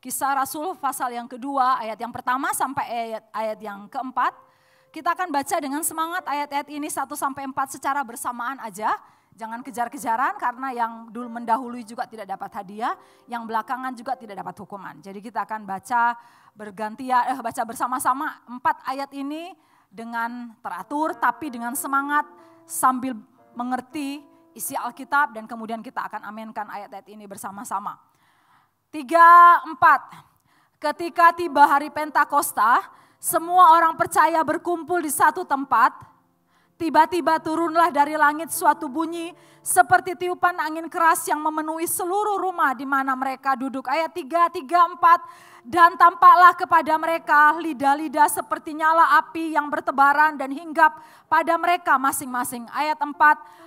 Kisah Rasul pasal yang kedua, ayat yang pertama sampai ayat yang keempat. Kita akan baca dengan semangat ayat-ayat ini 1-4 secara bersamaan aja. Jangan kejar-kejaran karena yang dulu mendahului juga tidak dapat hadiah, yang belakangan juga tidak dapat hukuman. Jadi kita akan baca baca bersama-sama 4 ayat ini dengan teratur tapi dengan semangat sambil mengerti isi Alkitab dan kemudian kita akan amenkan ayat-ayat ini bersama-sama. 3-4. Ketika tiba hari Pentakosta, semua orang percaya berkumpul di satu tempat. Tiba-tiba turunlah dari langit suatu bunyi seperti tiupan angin keras yang memenuhi seluruh rumah di mana mereka duduk. Ayat 3, 4. Dan tampaklah kepada mereka lidah-lidah seperti nyala api yang bertebaran dan hinggap pada mereka masing-masing. Ayat 4.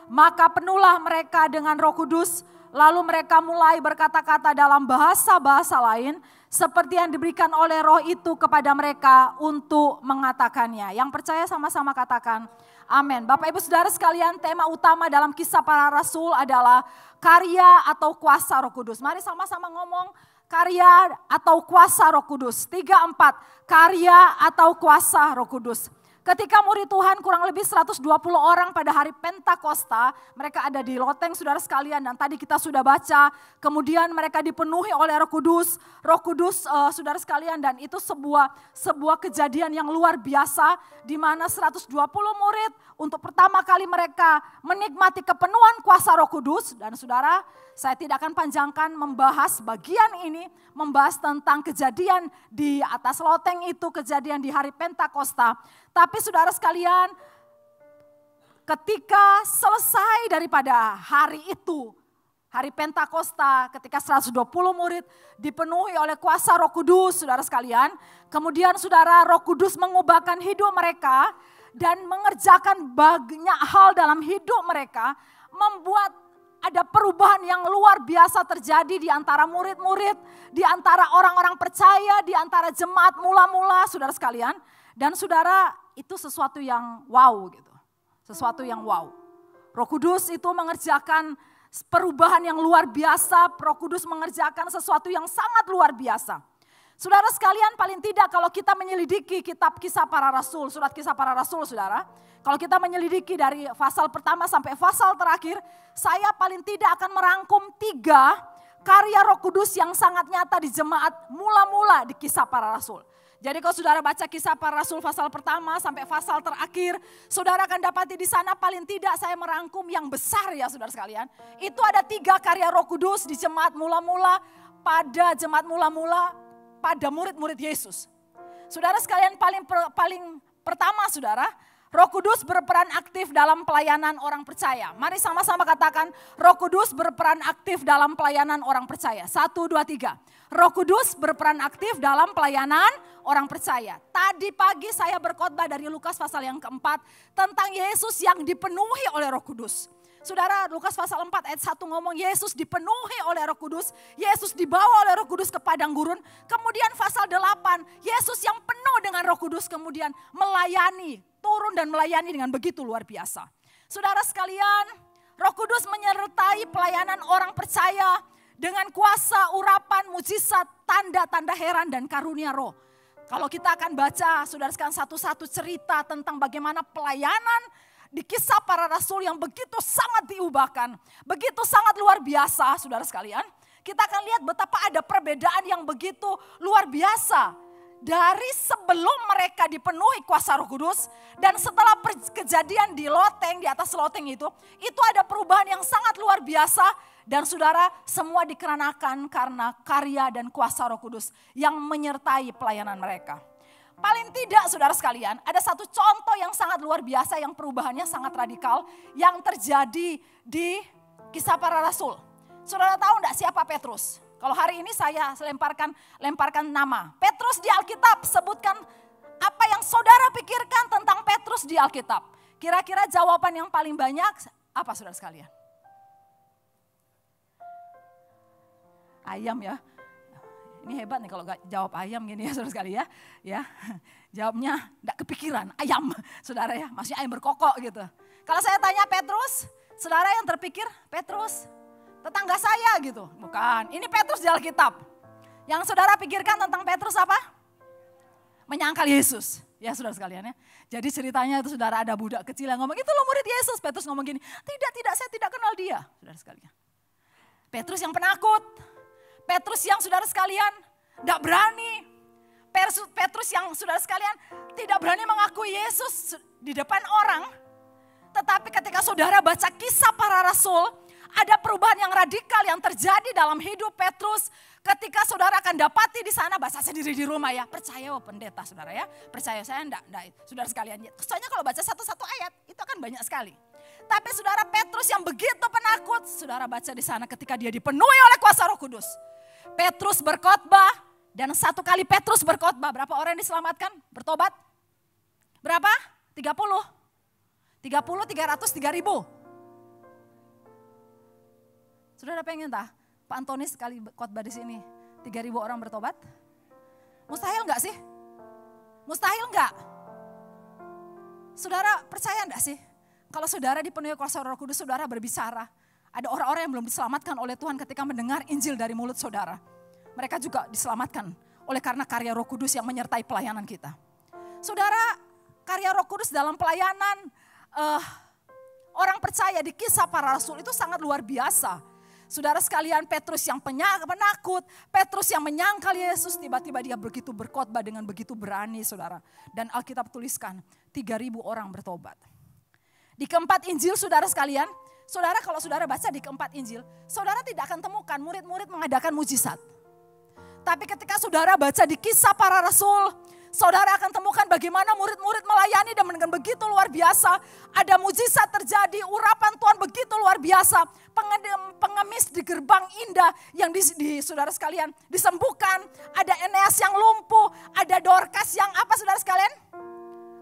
Maka penuhlah mereka dengan Roh Kudus. Lalu mereka mulai berkata-kata dalam bahasa-bahasa lain seperti yang diberikan oleh Roh itu kepada mereka untuk mengatakannya. Yang percaya sama-sama katakan amin. Bapak Ibu Saudara sekalian, tema utama dalam Kisah Para Rasul adalah karya atau kuasa Roh Kudus. Mari sama-sama ngomong karya atau kuasa Roh Kudus. 3-4, karya atau kuasa Roh Kudus. Ketika murid Tuhan kurang lebih 120 orang pada hari Pentakosta, mereka ada di loteng saudara sekalian dan tadi kita sudah baca, kemudian mereka dipenuhi oleh Roh Kudus saudara sekalian dan itu sebuah kejadian yang luar biasa di mana 120 murid untuk pertama kali mereka menikmati kepenuhan kuasa Roh Kudus dan saudara, saya tidak akan panjangkan membahas bagian ini, membahas tentang kejadian di atas loteng itu, kejadian di hari Pentakosta. Tapi saudara sekalian, ketika selesai daripada hari itu, hari Pentakosta, ketika 120 murid dipenuhi oleh kuasa Roh Kudus, saudara sekalian, kemudian saudara Roh Kudus mengubahkan hidup mereka dan mengerjakan banyak hal dalam hidup mereka, membuat ada perubahan yang luar biasa terjadi di antara murid-murid, di antara orang-orang percaya, di antara jemaat mula-mula, saudara sekalian. Dan saudara, itu sesuatu yang wow gitu. Sesuatu yang wow. Roh Kudus itu mengerjakan perubahan yang luar biasa, Roh Kudus mengerjakan sesuatu yang sangat luar biasa. Saudara sekalian, paling tidak kalau kita menyelidiki kitab Kisah Para Rasul, surat Kisah Para Rasul saudara, kalau kita menyelidiki dari pasal pertama sampai pasal terakhir, saya paling tidak akan merangkum 3 karya Roh Kudus yang sangat nyata di jemaat mula-mula di Kisah Para Rasul. Jadi kalau saudara baca Kisah Para Rasul pasal pertama sampai pasal terakhir, saudara akan dapati di sana paling tidak saya merangkum yang besar ya saudara sekalian. Itu ada 3 karya Roh Kudus di jemaat mula-mula, pada murid-murid Yesus. Saudara sekalian paling pertama saudara, Roh Kudus berperan aktif dalam pelayanan orang percaya. Mari sama-sama katakan, Roh Kudus berperan aktif dalam pelayanan orang percaya. 1, 2, 3. Roh Kudus berperan aktif dalam pelayanan orang percaya. Tadi pagi saya berkhotbah dari Lukas pasal yang keempat tentang Yesus yang dipenuhi oleh Roh Kudus. Saudara, Lukas pasal 4 ayat 1 ngomong Yesus dipenuhi oleh Roh Kudus, Yesus dibawa oleh Roh Kudus ke padang gurun. Kemudian pasal 8, Yesus yang penuh dengan Roh Kudus kemudian melayani, turun dan melayani dengan begitu luar biasa. Saudara sekalian, Roh Kudus menyertai pelayanan orang percaya dengan kuasa, urapan, mujizat, tanda-tanda heran dan karunia Roh. Kalau kita akan baca, saudara sekalian satu-satu cerita tentang bagaimana pelayanan di Kisah Para Rasul yang begitu sangat diubahkan, begitu sangat luar biasa saudara sekalian. Kita akan lihat betapa ada perbedaan yang begitu luar biasa. Dari sebelum mereka dipenuhi kuasa Roh Kudus dan setelah kejadian di loteng, di atas loteng itu ada perubahan yang sangat luar biasa. Dan saudara, semua dikarenakan karena karya dan kuasa Roh Kudus yang menyertai pelayanan mereka. Paling tidak saudara sekalian, ada satu contoh yang sangat luar biasa yang perubahannya sangat radikal yang terjadi di Kisah Para Rasul. Saudara tahu enggak siapa Petrus? Kalau hari ini saya lemparkan nama. Petrus di Alkitab, sebutkan apa yang saudara pikirkan tentang Petrus di Alkitab. Kira-kira jawaban yang paling banyak apa saudara sekalian? Ayam ya. Ini hebat nih kalau gak jawab ayam gini ya saudara sekali ya. Jawabnya gak kepikiran, ayam saudara ya, maksudnya ayam berkokok gitu. Kalau saya tanya Petrus, saudara yang terpikir Petrus tetangga saya gitu. Bukan, ini Petrus di Alkitab. Yang saudara pikirkan tentang Petrus apa? Menyangkal Yesus. Ya saudara sekalian ya. Jadi ceritanya itu saudara ada budak kecil yang ngomong, itu loh murid Yesus. Petrus ngomong gini, tidak, saya tidak kenal dia. Saudara sekalian. Petrus yang penakut. Petrus yang saudara sekalian tidak berani. Petrus yang saudara sekalian tidak berani mengakui Yesus di depan orang. Tetapi ketika saudara baca kisah para rasul, ada perubahan yang radikal yang terjadi dalam hidup Petrus. Ketika saudara akan dapati di sana, baca sendiri di rumah ya. Percaya pendeta saudara ya. Percaya saya enggak. Saudara sekalian. Soalnya kalau baca satu-satu ayat, itu akan banyak sekali. Tapi saudara Petrus yang begitu penakut, saudara baca di sana ketika dia dipenuhi oleh kuasa Roh Kudus. Petrus berkhotbah, dan satu kali Petrus berkhotbah, berapa orang yang diselamatkan? Bertobat? Berapa? 30, 300, 3.000. Saudara pengen tak? Pak Antoni sekali khotbah di sini, 3.000 orang bertobat? Mustahil enggak sih? Mustahil enggak? Saudara percaya enggak sih? Kalau saudara dipenuhi kuasa Roh Kudus, saudara berbicara. Ada orang-orang yang belum diselamatkan oleh Tuhan ketika mendengar Injil dari mulut saudara. Mereka juga diselamatkan oleh karena karya Roh Kudus yang menyertai pelayanan kita. Saudara, karya Roh Kudus dalam pelayanan orang percaya di kisah para rasul itu sangat luar biasa. Saudara sekalian, Petrus yang penakut, Petrus yang menyangkal Yesus, tiba-tiba dia begitu berkhotbah dengan begitu berani saudara. Dan Alkitab tuliskan 3.000 orang bertobat. Di keempat Injil saudara sekalian, saudara kalau saudara baca di keempat Injil, saudara tidak akan temukan murid-murid mengadakan mujizat. Tapi ketika saudara baca di kisah para rasul, saudara akan temukan bagaimana murid-murid melayani dan dengan begitu luar biasa. Ada mujizat terjadi, urapan Tuhan begitu luar biasa. Pengemis di gerbang indah yang di saudara sekalian disembuhkan. Ada Eneas yang lumpuh, ada Dorcas yang apa saudara sekalian?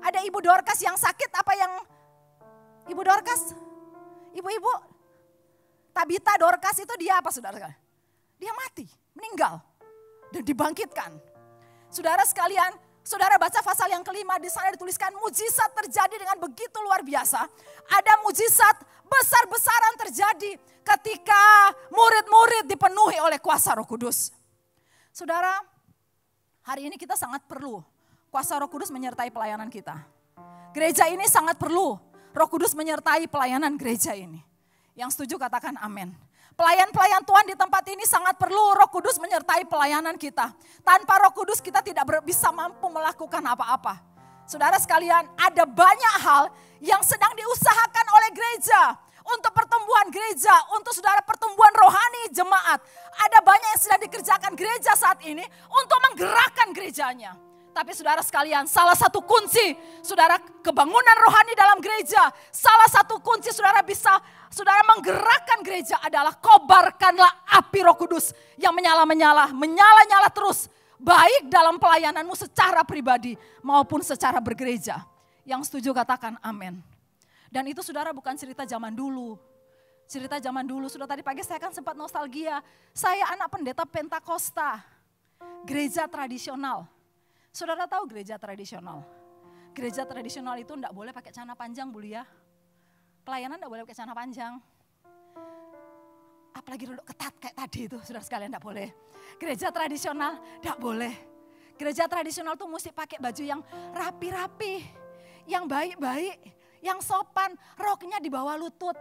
Ada Ibu Dorcas yang sakit, apa yang Ibu Dorcas? Ibu-ibu, Tabita Dorcas itu dia apa saudara sekalian? Dia mati, meninggal dan dibangkitkan. Saudara sekalian, saudara baca pasal yang kelima, di sana dituliskan mujizat terjadi dengan begitu luar biasa. Ada mujizat besar-besaran terjadi ketika murid-murid dipenuhi oleh kuasa Roh Kudus. Saudara, hari ini kita sangat perlu kuasa Roh Kudus menyertai pelayanan kita. Gereja ini sangat perlu Roh Kudus menyertai pelayanan gereja ini. Yang setuju katakan amin. Pelayan-pelayan Tuhan di tempat ini sangat perlu Roh Kudus menyertai pelayanan kita. Tanpa Roh Kudus kita tidak bisa mampu melakukan apa-apa. Saudara sekalian, ada banyak hal yang sedang diusahakan oleh gereja. Untuk pertumbuhan gereja, untuk saudara pertumbuhan rohani jemaat. Ada banyak yang sedang dikerjakan gereja saat ini untuk menggerakkan gerejanya. Tapi saudara sekalian, salah satu kunci saudara kebangunan rohani dalam gereja. Salah satu kunci saudara bisa saudara menggerakkan gereja adalah kobarkanlah api Roh Kudus yang menyala-nyala terus. Baik dalam pelayananmu secara pribadi maupun secara bergereja. Yang setuju katakan amin. Dan itu saudara bukan cerita zaman dulu. Cerita zaman dulu, sudah tadi pagi saya kan sempat nostalgia. Saya anak pendeta Pentakosta, gereja tradisional. Saudara tahu gereja tradisional? Gereja tradisional itu enggak boleh pakai celana panjang, Bu Lia. Pelayanan enggak boleh pakai celana panjang. Apalagi duduk ketat kayak tadi itu, saudara sekalian enggak boleh. Gereja tradisional enggak boleh. Gereja tradisional tuh mesti pakai baju yang rapi-rapi, yang baik-baik, yang sopan, roknya di bawah lutut.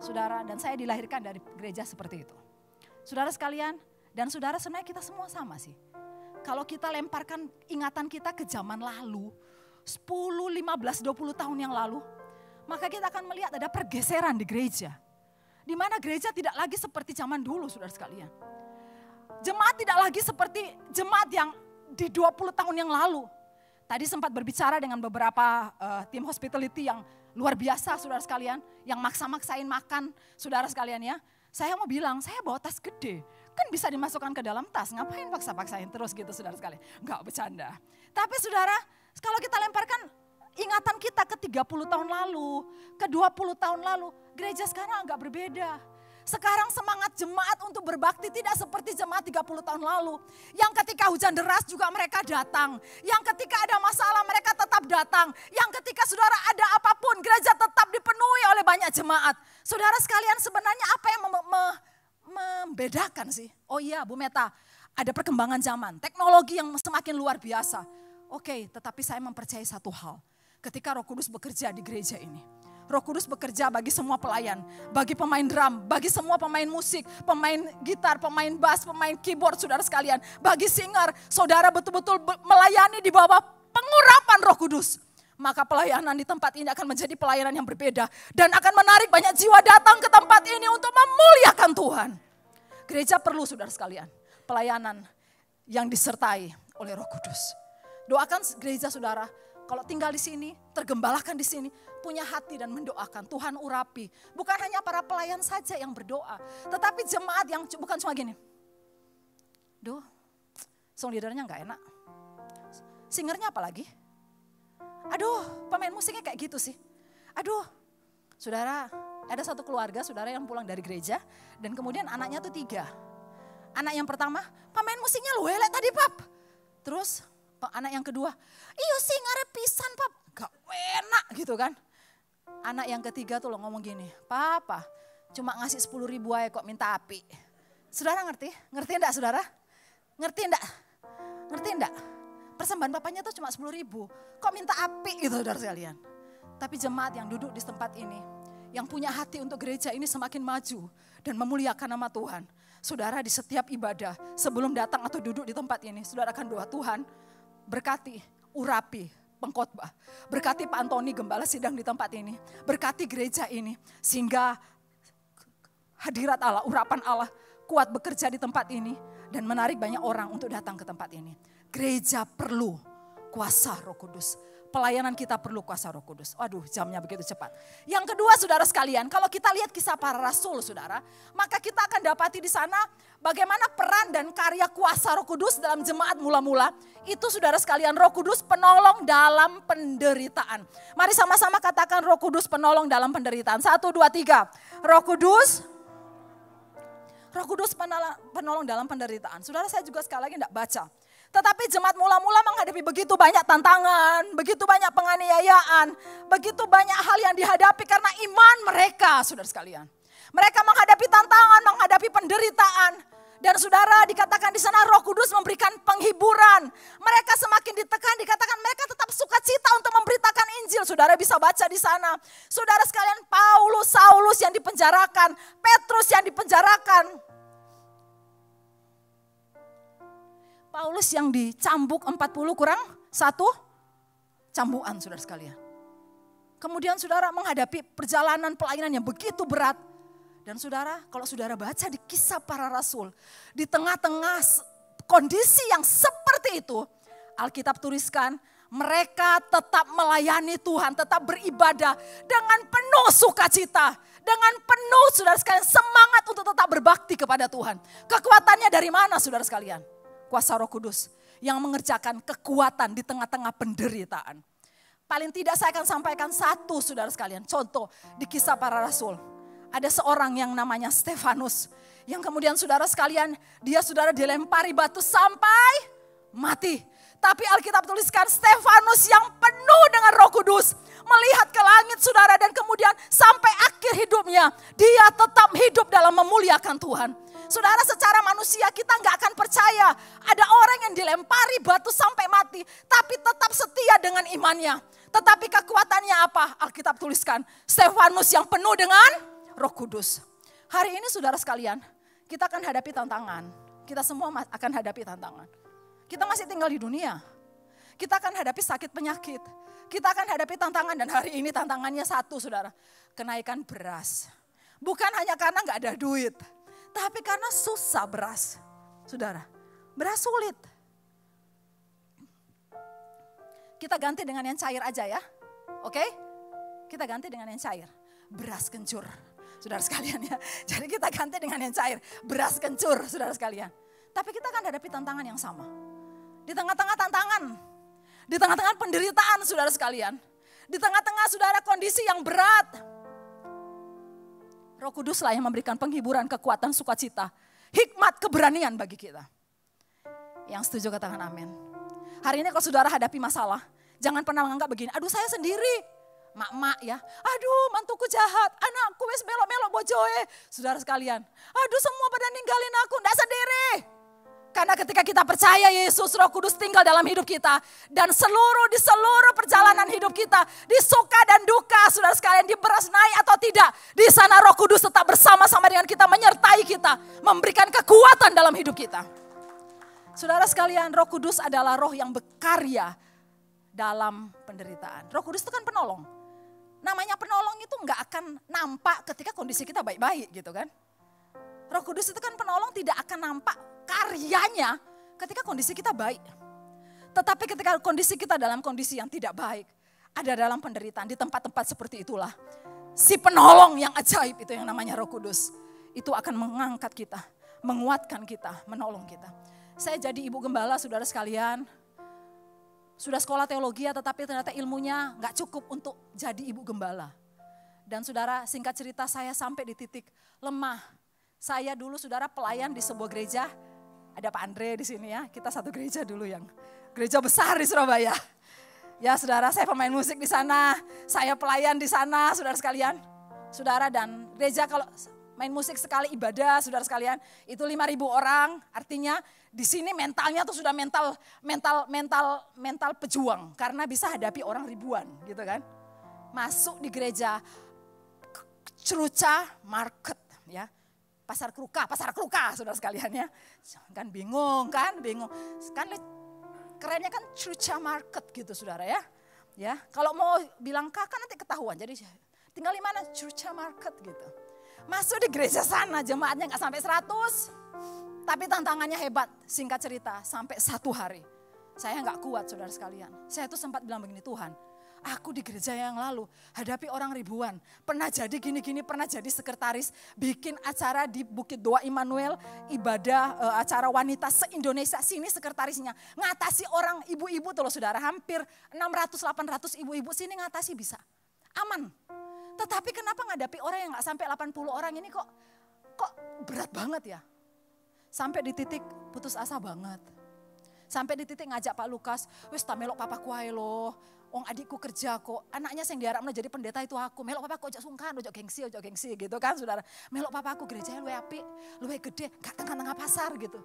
Saudara, dan saya dilahirkan dari gereja seperti itu. Saudara sekalian, dan saudara sebenarnya kita semua sama sih. Kalau kita lemparkan ingatan kita ke zaman lalu, 10, 15, 20 tahun yang lalu, maka kita akan melihat ada pergeseran di gereja. Di mana gereja tidak lagi seperti zaman dulu, saudara sekalian. Jemaat tidak lagi seperti jemaat yang di 20 tahun yang lalu. Tadi sempat berbicara dengan beberapa tim hospitality yang luar biasa, saudara sekalian. Yang maksa-maksain makan, saudara sekalian ya. Saya mau bilang, saya bawa tas gede. Kan bisa dimasukkan ke dalam tas, ngapain paksa-paksain terus gitu saudara sekalian. Enggak bercanda. Tapi saudara, kalau kita lemparkan ingatan kita ke 30 tahun lalu, ke 20 tahun lalu, gereja sekarang agak berbeda. Sekarang semangat jemaat untuk berbakti tidak seperti jemaat 30 tahun lalu. Yang ketika hujan deras juga mereka datang. Yang ketika ada masalah mereka tetap datang. Yang ketika saudara ada apapun, gereja tetap dipenuhi oleh banyak jemaat. Saudara sekalian, sebenarnya apa yang membedakan sih? Oh iya Bu Meta, Ada perkembangan zaman, teknologi yang semakin luar biasa. Oke, tetapi saya mempercayai satu hal. Ketika Roh Kudus bekerja di gereja ini. Roh Kudus bekerja bagi semua pelayan. Bagi pemain drum, bagi semua pemain musik, pemain gitar, pemain bass, pemain keyboard, saudara sekalian. Bagi singer, saudara betul-betul melayani di bawah pengurapan Roh Kudus. Maka pelayanan di tempat ini akan menjadi pelayanan yang berbeda. Dan akan menarik banyak jiwa datang ke tempat ini untuk memuliakan Tuhan. Gereja perlu, saudara sekalian, pelayanan yang disertai oleh Roh Kudus. Doakan gereja saudara, kalau tinggal di sini, tergembalakan di sini, punya hati dan mendoakan. Tuhan urapi. Bukan hanya para pelayan saja yang berdoa, tetapi jemaat yang bukan cuma gini. Duh, song leadernya gak enak. Singernya apa lagi? Aduh, pemain musiknya kayak gitu sih. Aduh, saudara, ada satu keluarga saudara yang pulang dari gereja, dan kemudian anaknya tuh 3. Anak yang pertama, pemain musiknya lu elek tadi pap. Terus anak yang kedua, iyo sih ngarep pisan pap. Gak enak gitu kan. Anak yang ketiga tuh lo ngomong gini, papa cuma ngasih 10.000 aja kok minta api. Saudara ngerti? Ngerti enggak saudara? Ngerti enggak? Ngerti enggak? Persembahan papanya tuh cuma 10.000. Kok minta api gitu saudara sekalian. Tapi jemaat yang duduk di tempat ini, yang punya hati untuk gereja ini semakin maju dan memuliakan nama Tuhan. Saudara di setiap ibadah, sebelum datang atau duduk di tempat ini, saudara akan doa Tuhan, berkati, urapi pengkhotbah. Berkati Pak Antoni gembala sidang di tempat ini. Berkati gereja ini sehingga hadirat Allah, urapan Allah kuat bekerja di tempat ini dan menarik banyak orang untuk datang ke tempat ini. Gereja perlu kuasa Roh Kudus. Pelayanan kita perlu kuasa Roh Kudus. Waduh, jamnya begitu cepat. Yang kedua saudara sekalian, kalau kita lihat kisah para rasul saudara, maka kita akan dapati di sana bagaimana peran dan karya kuasa Roh Kudus dalam jemaat mula-mula. Itu saudara sekalian, Roh Kudus penolong dalam penderitaan. Mari sama-sama katakan Roh Kudus penolong dalam penderitaan. 1, 2, 3. Roh Kudus penolong dalam penderitaan. Saudara, saya juga sekali lagi tidak baca. Tetapi jemaat mula-mula menghadapi begitu banyak tantangan, begitu banyak penganiayaan, begitu banyak hal yang dihadapi karena iman mereka, saudara sekalian. Mereka menghadapi tantangan, menghadapi penderitaan. Dan saudara, dikatakan di sana Roh Kudus memberikan penghiburan. Mereka semakin ditekan, dikatakan mereka tetap sukacita untuk memberitakan Injil. Saudara bisa baca di sana. Saudara sekalian, Paulus, Saulus yang dipenjarakan, Petrus yang dipenjarakan. Paulus yang dicambuk 40 kurang 1 cambukan, saudara sekalian. Kemudian saudara menghadapi perjalanan pelayanan yang begitu berat. Dan saudara, kalau saudara baca di kisah para rasul, di tengah-tengah kondisi yang seperti itu, Alkitab tuliskan, mereka tetap melayani Tuhan, tetap beribadah dengan penuh sukacita. Dengan penuh, saudara sekalian, semangat untuk tetap berbakti kepada Tuhan. Kekuatannya dari mana, saudara sekalian? Kuasa Roh Kudus yang mengerjakan kekuatan di tengah-tengah penderitaan. Paling tidak saya akan sampaikan satu, saudara sekalian, contoh di kisah para rasul. Ada seorang yang namanya Stefanus, yang kemudian saudara sekalian, dia saudara dilempari batu sampai mati. Tapi Alkitab tuliskan Stefanus yang penuh dengan Roh Kudus, melihat ke langit saudara, dan kemudian sampai akhir hidupnya, dia tetap hidup dalam memuliakan Tuhan. Saudara, secara manusia kita nggak akan percaya ada orang yang dilempari batu sampai mati, tapi tetap setia dengan imannya. Tetapi kekuatannya apa? Alkitab tuliskan, Stefanus yang penuh dengan Roh Kudus. Hari ini saudara sekalian, kita akan hadapi tantangan. Kita semua akan hadapi tantangan. Kita masih tinggal di dunia. Kita akan hadapi sakit penyakit. Kita akan hadapi tantangan, dan hari ini tantangannya satu saudara. Kenaikan beras. Bukan hanya karena nggak ada duit, tapi karena susah beras. Saudara, beras sulit. Kita ganti dengan yang cair aja ya. Oke? Kita ganti dengan yang cair. Beras kencur. Saudara sekalian ya. Jadi kita ganti dengan yang cair. Beras kencur, saudara sekalian. Tapi kita akan hadapi tantangan yang sama. Di tengah-tengah tantangan. Di tengah-tengah penderitaan, saudara sekalian. Di tengah-tengah saudara kondisi yang berat. Roh Kuduslah yang memberikan penghiburan, kekuatan, sukacita, hikmat, keberanian bagi kita. Yang setuju katakan amin. Hari ini kalau saudara hadapi masalah, jangan pernah menganggap begini, aduh saya sendiri. Mak-mak ya, aduh mantuku jahat, anakku wes melok-melok bojoe. Saudara sekalian, aduh semua pada ninggalin aku, enggak sendiri. Karena ketika kita percaya Yesus, Roh Kudus tinggal dalam hidup kita. Dan di seluruh perjalanan hidup kita, di suka dan duka, saudara sekalian, di beras naik atau tidak, di sana Roh Kudus tetap bersama-sama dengan kita, menyertai kita, memberikan kekuatan dalam hidup kita. Saudara sekalian, Roh Kudus adalah roh yang berkarya dalam penderitaan. Roh Kudus itu kan penolong. Namanya penolong itu nggak akan nampak ketika kondisi kita baik-baik gitu kan. Roh Kudus itu kan penolong, tidak akan nampak karyanya ketika kondisi kita baik. Tetapi ketika kondisi kita dalam kondisi yang tidak baik, ada dalam penderitaan, di tempat-tempat seperti itulah si penolong yang ajaib itu yang namanya Roh Kudus. Itu akan mengangkat kita, menguatkan kita, menolong kita. Saya jadi ibu gembala, saudara sekalian. Sudah sekolah teologi tetapi ternyata ilmunya gak cukup untuk jadi ibu gembala. Dan saudara, singkat cerita, saya sampai di titik lemah. Saya dulu saudara pelayan di sebuah gereja. Ada Pak Andre di sini ya, kita satu gereja dulu yang gereja besar di Surabaya. Ya saudara, saya pemain musik di sana, saya pelayan di sana, saudara sekalian. Saudara, dan gereja kalau main musik sekali ibadah, saudara sekalian, itu 5.000 orang. Artinya di sini mentalnya tuh sudah mental pejuang, karena bisa hadapi orang ribuan, gitu kan. Masuk di gereja Ceruca Market, ya. Pasar Kruka, saudara sekalian ya. Kan bingung. Kan kerennya kan Ceruca Market gitu saudara ya. Ya, kalau mau bilang kakak nanti ketahuan. Jadi tinggal di mana? Ceruca Market gitu. Masuk di gereja sana, jemaatnya nggak sampai 100. Tapi tantangannya hebat, singkat cerita, sampai 1 hari. Saya nggak kuat saudara sekalian. Saya tuh sempat bilang begini, Tuhan, aku di gereja yang lalu hadapi orang ribuan. Pernah jadi gini-gini, pernah jadi sekretaris, bikin acara di Bukit Doa Immanuel, ibadah acara wanita se-Indonesia, sini sekretarisnya. Ngatasi orang ibu-ibu tuh loh saudara, hampir 600-800 ibu-ibu sini ngatasi bisa. Aman. Tetapi kenapa ngadapi orang yang gak sampai 80 orang ini kok berat banget ya. Sampai di titik putus asa banget. Sampai di titik ngajak Pak Lukas, wis ta melok papaku ae loh. Wong adikku kerja kok, anaknya yang diharapkan jadi pendeta itu aku. Melok papaku ojo sungkan, ojo gengsi gitu kan saudara. Melok papaku gerejanya luwe apik, luwe gede, gak tengah-tengah pasar gitu.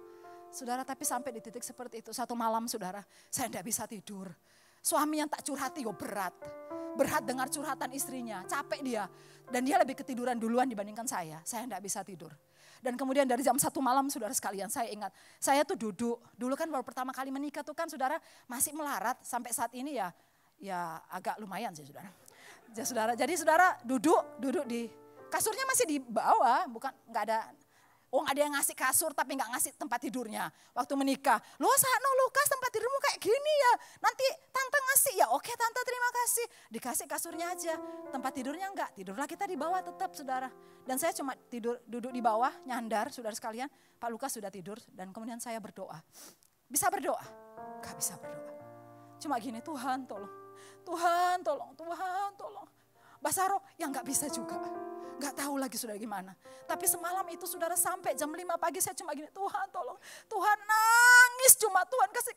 Saudara, tapi sampai di titik seperti itu, satu malam saudara, saya tidak bisa tidur. Suami yang tak curhati yo berat dengar curhatan istrinya, capek dia. Dan dia lebih ketiduran duluan dibandingkan saya tidak bisa tidur. Dan kemudian dari jam 1 malam saudara sekalian, saya ingat, saya tuh duduk, dulu kan baru pertama kali menikah tuh kan saudara masih melarat, sampai saat ini ya agak lumayan sih saudara. Jadi saudara duduk di kasurnya masih di bawah, bukan nggak ada. Ada yang ngasih kasur tapi nggak ngasih tempat tidurnya. Waktu menikah, loh Sakno Lukas tempat tidurmu kayak gini ya. Nanti tante ngasih ya, oke tante terima kasih. Dikasih kasurnya aja, tempat tidurnya enggak. Tidurlah kita di bawah tetap saudara. Dan saya cuma duduk di bawah, nyandar saudara sekalian. Pak Lukas sudah tidur dan kemudian saya berdoa. Bisa berdoa? Gak bisa berdoa. Cuma gini, Tuhan tolong. Tuhan tolong, Tuhan tolong. Basaro yang gak bisa juga. Gak tahu lagi sudah gimana. Tapi semalam itu saudara sampai jam 5 pagi saya cuma gini, Tuhan tolong. Tuhan nangis cuma Tuhan kasih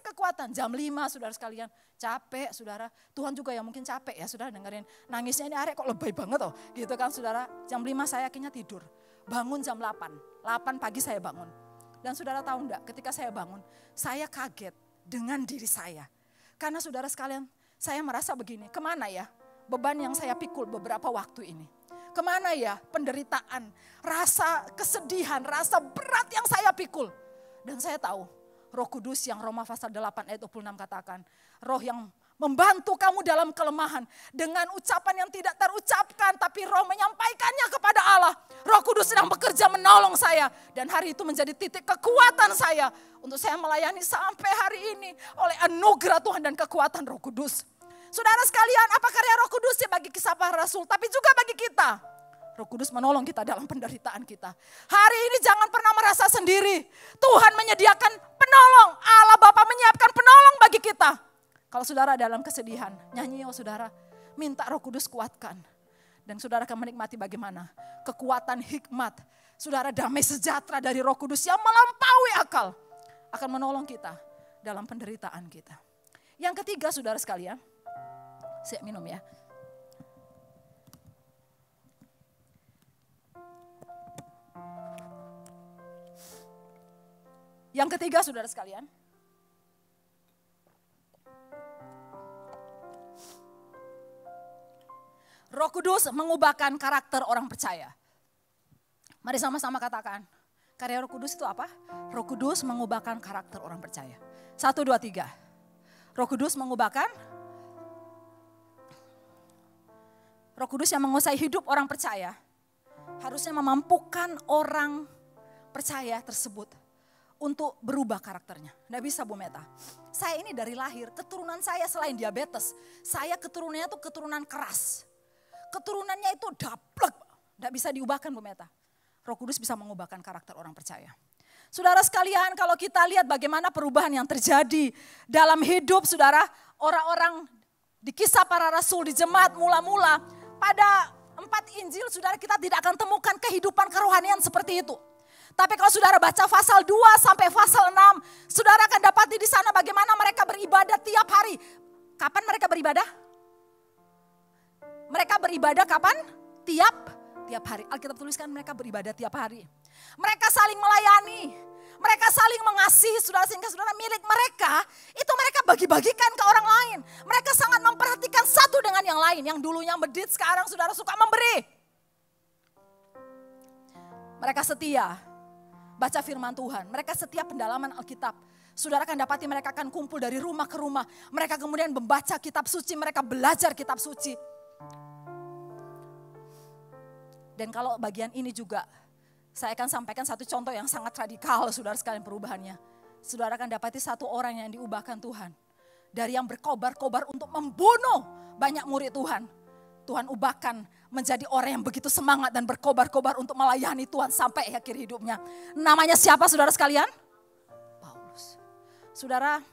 kekuatan. Jam 5 saudara sekalian, capek saudara. Tuhan juga yang mungkin capek ya saudara dengerin. Nangisnya ini arek kok lebay banget oh. Gitu kan saudara, jam 5 saya akhirnya tidur. Bangun jam 8 pagi saya bangun. Dan saudara tahu enggak, ketika saya bangun, saya kaget dengan diri saya. Karena saudara sekalian, saya merasa begini, kemana ya beban yang saya pikul beberapa waktu ini. Kemana ya penderitaan, rasa kesedihan, rasa berat yang saya pikul. Dan saya tahu Roh Kudus yang Roma pasal 8 ayat 26 katakan. Roh yang membantu kamu dalam kelemahan. Dengan ucapan yang tidak terucapkan tapi roh menyampaikannya kepada Allah. Roh Kudus sedang bekerja menolong saya. Dan hari itu menjadi titik kekuatan saya. Untuk saya melayani sampai hari ini oleh anugerah Tuhan dan kekuatan Roh Kudus. Saudara sekalian, apa karya Roh Kudus ya bagi kisah para rasul, tapi juga bagi kita. Roh Kudus menolong kita dalam penderitaan kita. Hari ini jangan pernah merasa sendiri. Tuhan menyediakan penolong. Allah Bapa menyiapkan penolong bagi kita. Kalau saudara dalam kesedihan, nyanyi oh saudara, minta Roh Kudus kuatkan. Dan saudara akan menikmati bagaimana kekuatan hikmat. Saudara damai sejahtera dari Roh Kudus yang melampaui akal. Akan menolong kita dalam penderitaan kita. Yang ketiga saudara sekalian. Saya minum ya. Yang ketiga saudara sekalian, Roh Kudus mengubahkan karakter orang percaya. Mari sama-sama katakan, karya Roh Kudus itu apa? Roh Kudus mengubahkan karakter orang percaya. 1, 2, 3. Roh Kudus mengubahkan, Roh Kudus yang menguasai hidup orang percaya harusnya memampukan orang percaya tersebut untuk berubah karakternya. Nggak bisa Bu Meta. Saya ini dari lahir, keturunan saya selain diabetes, saya keturunannya itu keturunan keras. Keturunannya itu daplek, nggak bisa diubahkan Bu Meta. Roh Kudus bisa mengubahkan karakter orang percaya. Saudara sekalian, kalau kita lihat bagaimana perubahan yang terjadi dalam hidup saudara, orang-orang di kisah para rasul, di jemaat mula-mula, pada 4 Injil saudara kita tidak akan temukan kehidupan kerohanian seperti itu. Tapi kalau saudara baca pasal 2 sampai pasal 6, saudara akan dapati di sana bagaimana mereka beribadah tiap hari. Kapan mereka beribadah? Mereka beribadah kapan? Tiap hari. Alkitab tuliskan mereka beribadah tiap hari. Mereka saling melayani. Mereka saling mengasihi saudara, sehingga saudara milik mereka itu mereka bagi-bagikan ke orang lain. Mereka sangat memperhatikan satu dengan yang lain. Yang dulunya medit sekarang saudara suka memberi. Mereka setia baca firman Tuhan. Mereka setia pendalaman Alkitab. Saudara akan dapati mereka akan kumpul dari rumah ke rumah. Mereka kemudian membaca kitab suci. Mereka belajar kitab suci. Dan kalau bagian ini juga, saya akan sampaikan satu contoh yang sangat radikal saudara sekalian perubahannya. Saudara akan dapati satu orang yang diubahkan Tuhan. Dari yang berkobar-kobar untuk membunuh banyak murid Tuhan. Tuhan ubahkan menjadi orang yang begitu semangat dan berkobar-kobar untuk melayani Tuhan sampai akhir hidupnya. Namanya siapa saudara sekalian? Paulus. Saudara,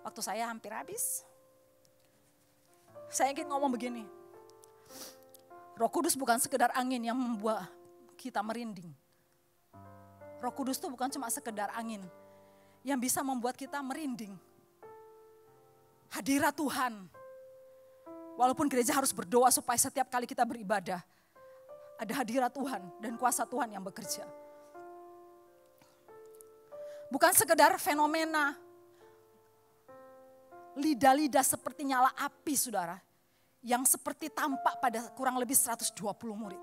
waktu saya hampir habis. Saya ingin ngomong begini. Roh Kudus bukan sekedar angin yang membuat kita merinding. Roh Kudus itu bukan cuma sekedar angin yang bisa membuat kita merinding. Hadirat Tuhan. Walaupun gereja harus berdoa supaya setiap kali kita beribadah, ada hadirat Tuhan dan kuasa Tuhan yang bekerja. Bukan sekedar fenomena lidah-lidah seperti nyala api saudara. Yang seperti tampak pada kurang lebih 120 murid.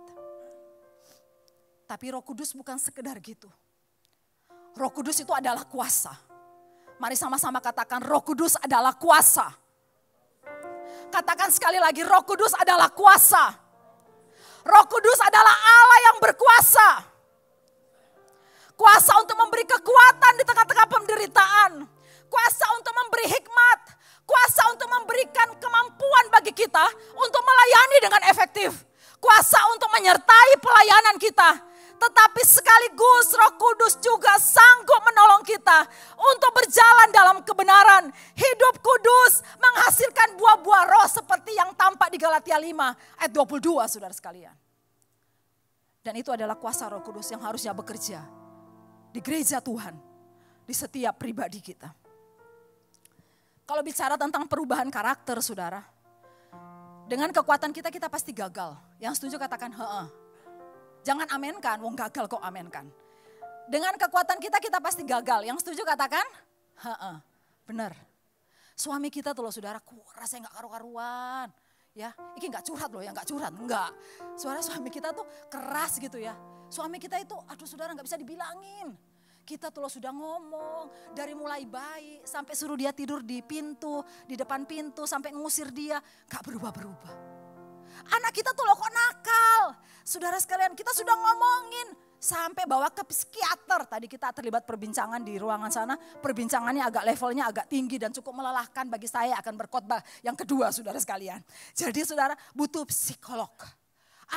Tapi Roh Kudus bukan sekedar gitu. Roh Kudus itu adalah kuasa. Mari sama-sama katakan Roh Kudus adalah kuasa. Katakan sekali lagi Roh Kudus adalah kuasa. Roh Kudus adalah Allah yang berkuasa. Kuasa untuk memberi kekuatan di tengah-tengah penderitaan. Kuasa untuk memberi hikmat. Kuasa untuk memberikan kemampuan bagi kita untuk melayani dengan efektif. Kuasa untuk menyertai pelayanan kita. Tetapi sekaligus Roh Kudus juga sanggup menolong kita untuk berjalan dalam kebenaran. Hidup kudus menghasilkan buah-buah roh seperti yang tampak di Galatia 5 ayat 22 saudara sekalian. Dan itu adalah kuasa Roh Kudus yang harusnya bekerja di gereja Tuhan, di setiap pribadi kita. Kalau bicara tentang perubahan karakter saudara, dengan kekuatan kita pasti gagal. Yang setuju katakan heeh. Jangan amenkan, wong gagal kok amenkan. Dengan kekuatan kita pasti gagal. Yang setuju katakan heeh. Benar. Suami kita tuh loh saudara, rasanya gak karu-karuan. Ya, ini gak curhat loh, yang gak curhat, enggak. Suami kita tuh keras gitu ya. Suami kita itu, aduh saudara gak bisa dibilangin. Kita tuh loh sudah ngomong dari mulai bayi sampai suruh dia tidur di pintu, di depan pintu sampai ngusir dia, gak berubah-berubah. Anak kita tuh loh kok nakal. Saudara sekalian kita sudah ngomongin sampai bawa ke psikiater. Tadi kita terlibat perbincangan di ruangan sana, perbincangannya agak levelnya agak tinggi dan cukup melelahkan bagi saya akan berkhotbah yang kedua saudara sekalian. Jadi saudara butuh psikolog.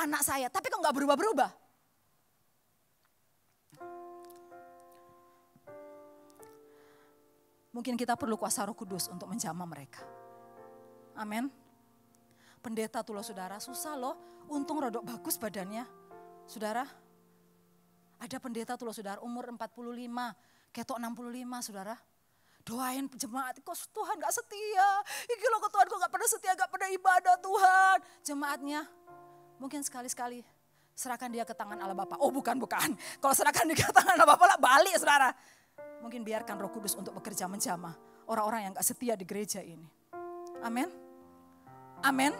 Anak saya tapi kok gak berubah-berubah. Mungkin kita perlu kuasa Roh Kudus untuk menjamah mereka. Amin. Pendeta tuh loh saudara, susah loh. Untung rodok bagus badannya. Saudara, ada pendeta tuh loh saudara, umur 45, ketok 65 saudara. Doain jemaat, kok Tuhan gak setia. Iki loh Tuhan kok gak pernah setia, gak pernah ibadah Tuhan. Jemaatnya mungkin sekali-sekali serahkan dia ke tangan Allah Bapa. Oh bukan. Kalau serahkan dia ke tangan Allah Bapa, balik saudara. Mungkin biarkan Roh Kudus untuk bekerja menjamah orang-orang yang gak setia di gereja ini. Amin. Amin.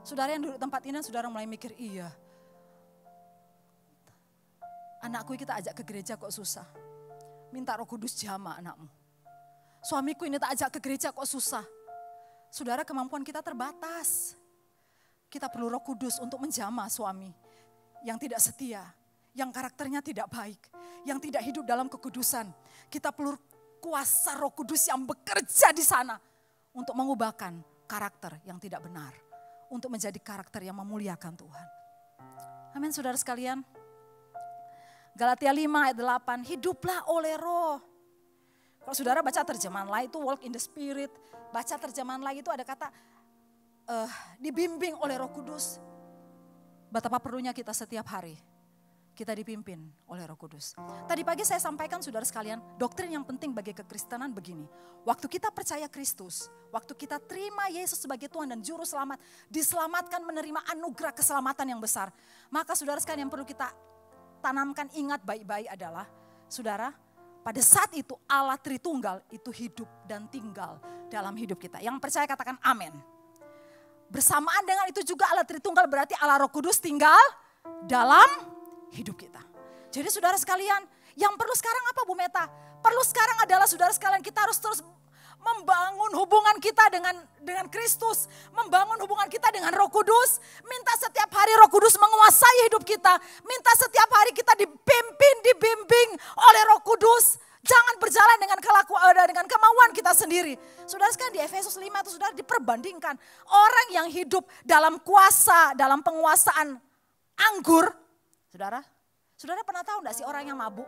Saudara yang duduk tempat ini, saudara mulai mikir, iya. Anakku kita ajak ke gereja kok susah. Minta Roh Kudus jamah anakmu. Suamiku ini tak ajak ke gereja kok susah. Saudara, kemampuan kita terbatas. Kita perlu Roh Kudus untuk menjamah suami yang tidak setia, yang karakternya tidak baik, yang tidak hidup dalam kekudusan. Kita perlu kuasa Roh Kudus yang bekerja di sana untuk mengubahkan karakter yang tidak benar, untuk menjadi karakter yang memuliakan Tuhan. Amin, saudara sekalian. Galatia 5 ayat 8, hiduplah oleh Roh. Kalau saudara baca terjemahan lain itu walk in the spirit, baca terjemahan lain itu ada kata dibimbing oleh Roh Kudus. Betapa perlunya kita setiap hari kita dipimpin oleh Roh Kudus. Tadi pagi saya sampaikan saudara sekalian, doktrin yang penting bagi kekristenan begini. Waktu kita percaya Kristus, waktu kita terima Yesus sebagai Tuhan dan Juru Selamat, diselamatkan menerima anugerah keselamatan yang besar. Maka saudara sekalian yang perlu kita tanamkan, ingat baik-baik adalah, saudara, pada saat itu Allah Tritunggal itu hidup dan tinggal dalam hidup kita. Yang percaya katakan amin. Bersamaan dengan itu juga Allah Tritunggal berarti Allah Roh Kudus tinggal dalam hidup kita. Jadi saudara sekalian, yang perlu sekarang apa Bu Meta? Perlu sekarang adalah saudara sekalian kita harus terus membangun hubungan kita dengan Kristus, membangun hubungan kita dengan Roh Kudus. Minta setiap hari Roh Kudus menguasai hidup kita. Minta setiap hari kita dipimpin, dibimbing oleh Roh Kudus. Jangan berjalan dengan kemauan kita sendiri. Saudara sekalian di Efesus 5 itu saudara diperbandingkan. Orang yang hidup dalam kuasa, dalam penguasaan anggur. Saudara pernah tahu enggak sih orang yang mabuk?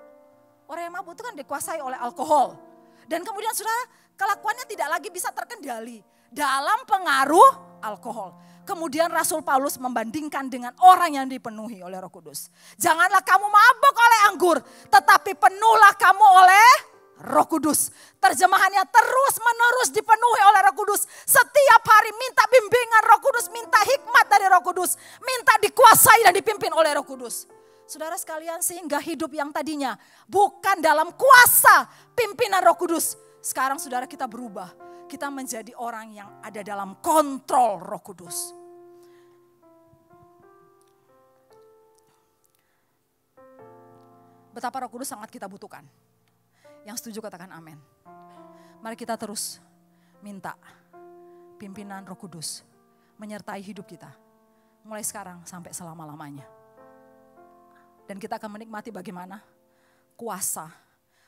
Orang yang mabuk itu kan dikuasai oleh alkohol. Dan kemudian saudara, kelakuannya tidak lagi bisa terkendali dalam pengaruh alkohol. Kemudian Rasul Paulus membandingkan dengan orang yang dipenuhi oleh Roh Kudus. Janganlah kamu mabuk oleh anggur, tetapi penuhlah kamu oleh Roh Kudus. Terjemahannya terus menerus dipenuhi oleh Roh Kudus. Setiap hari minta bimbingan Roh Kudus, minta hikmat dari Roh Kudus, minta dikuasai dan dipimpin oleh Roh Kudus. Saudara sekalian, sehingga hidup yang tadinya bukan dalam kuasa pimpinan Roh Kudus, sekarang saudara kita berubah. Kita menjadi orang yang ada dalam kontrol Roh Kudus. Betapa Roh Kudus sangat kita butuhkan. Yang setuju katakan amin. Mari kita terus minta pimpinan Roh Kudus menyertai hidup kita. Mulai sekarang sampai selama-lamanya. Dan kita akan menikmati bagaimana kuasa.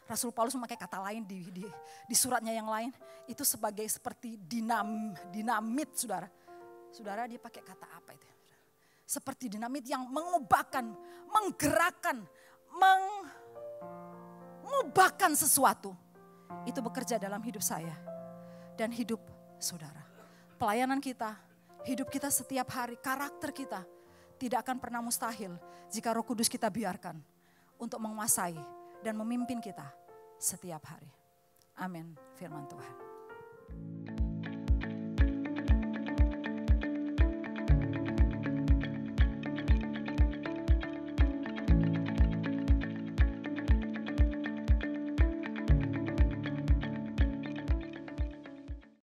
Rasul Paulus memakai kata lain di suratnya yang lain. Itu seperti dinamit saudara. Saudara dia pakai kata apa itu? Seperti dinamit yang mengubahkan, menggerakkan, mengubahkan sesuatu. Itu bekerja dalam hidup saya dan hidup saudara. Pelayanan kita, hidup kita setiap hari, karakter kita tidak akan pernah mustahil jika Roh Kudus kita biarkan untuk menguasai dan memimpin kita setiap hari. Amin, firman Tuhan.